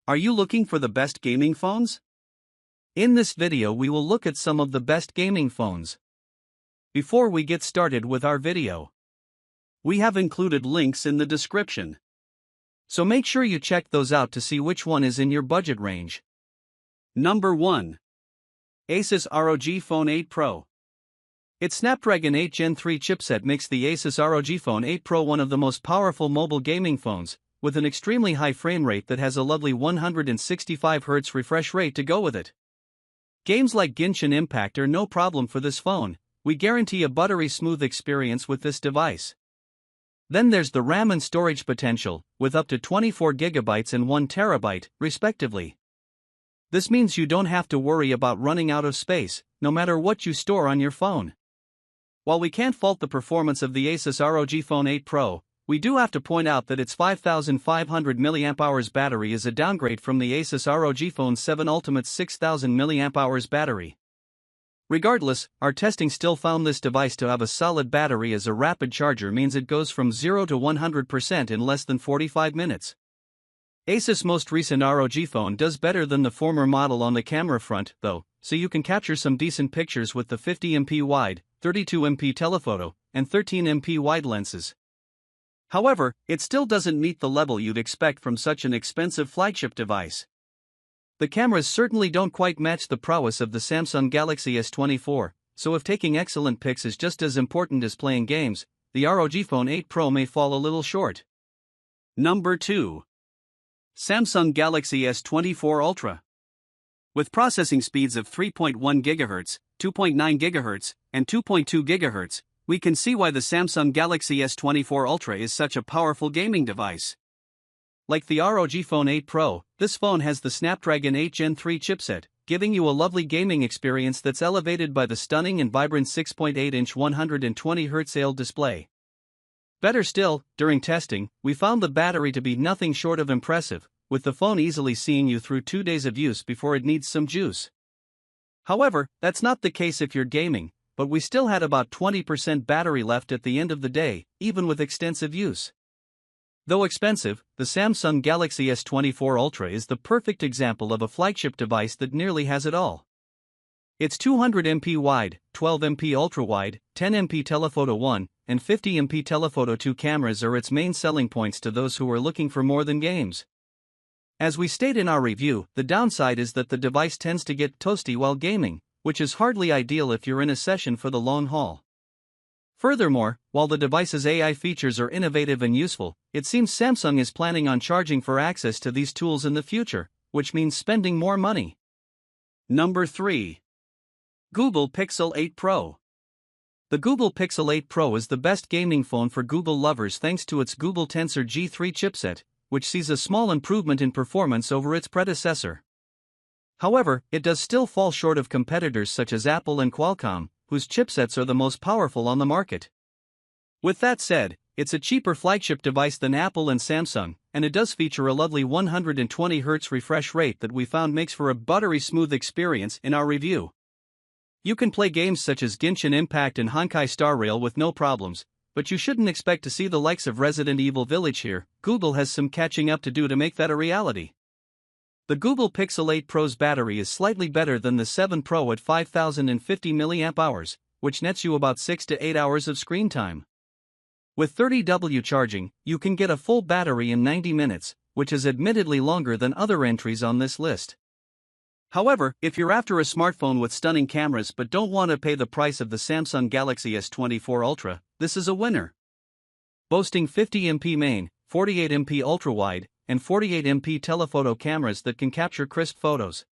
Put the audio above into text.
Are you looking for the best gaming phones? In this video we will look at some of the best gaming phones. Before we get started with our video, we have included links in the description. So make sure you check those out to see which one is in your budget range. Number 1. Asus ROG Phone 8 Pro. Its Snapdragon 8 Gen 3 chipset makes the Asus ROG Phone 8 Pro one of the most powerful mobile gaming phones, with an extremely high frame rate that has a lovely 165Hz refresh rate to go with it. Games like Genshin Impact are no problem for this phone. We guarantee a buttery smooth experience with this device. Then there's the RAM and storage potential, with up to 24GB and 1TB, respectively. This means you don't have to worry about running out of space, no matter what you store on your phone. While we can't fault the performance of the Asus ROG Phone 8 Pro, we do have to point out that its 5500 mAh battery is a downgrade from the Asus ROG Phone 7 Ultimate's 6000 mAh battery. Regardless, our testing still found this device to have a solid battery, as a rapid charger means it goes from 0 to 100% in less than 45 minutes. Asus' most recent ROG phone does better than the former model on the camera front, though, so you can capture some decent pictures with the 50MP wide, 32MP telephoto, and 13MP wide lenses. However, it still doesn't meet the level you'd expect from such an expensive flagship device. The cameras certainly don't quite match the prowess of the Samsung Galaxy S24, so if taking excellent pics is just as important as playing games, the ROG Phone 8 Pro may fall a little short. Number 2. Samsung Galaxy S24 Ultra. With processing speeds of 3.1 GHz, 2.9 GHz, and 2.2 GHz, we can see why the Samsung Galaxy S24 Ultra is such a powerful gaming device. Like the ROG Phone 8 Pro, this phone has the Snapdragon 8 Gen 3 chipset, giving you a lovely gaming experience that's elevated by the stunning and vibrant 6.8-inch 120Hz AL display. Better still, during testing, we found the battery to be nothing short of impressive, with the phone easily seeing you through 2 days of use before it needs some juice. However, that's not the case if you're gaming, but we still had about 20% battery left at the end of the day, even with extensive use. Though expensive, the Samsung Galaxy S24 Ultra is the perfect example of a flagship device that nearly has it all. Its 200MP wide, 12MP ultra-wide, 10MP telephoto 1, and 50MP telephoto 2 cameras are its main selling points to those who are looking for more than games. As we state in our review, the downside is that the device tends to get toasty while gaming, which is hardly ideal if you're in a session for the long haul. Furthermore, while the device's AI features are innovative and useful, it seems Samsung is planning on charging for access to these tools in the future, which means spending more money. Number 3. Google Pixel 8 Pro. The Google Pixel 8 Pro is the best gaming phone for Google lovers thanks to its Google Tensor G3 chipset, which sees a small improvement in performance over its predecessor. However, it does still fall short of competitors such as Apple and Qualcomm, whose chipsets are the most powerful on the market. With that said, it's a cheaper flagship device than Apple and Samsung, and it does feature a lovely 120Hz refresh rate that we found makes for a buttery smooth experience in our review. You can play games such as Genshin Impact and Honkai Star Rail with no problems, but you shouldn't expect to see the likes of Resident Evil Village here. Google has some catching up to do to make that a reality. The Google Pixel 8 Pro's battery is slightly better than the 7 Pro at 5050 mAh, which nets you about 6 to 8 hours of screen time. With 30W charging, you can get a full battery in 90 minutes, which is admittedly longer than other entries on this list. However, if you're after a smartphone with stunning cameras but don't want to pay the price of the Samsung Galaxy S24 Ultra, this is a winner. Boasting 50MP main, 48MP ultra-wide, and 48MP telephoto cameras that can capture crisp photos,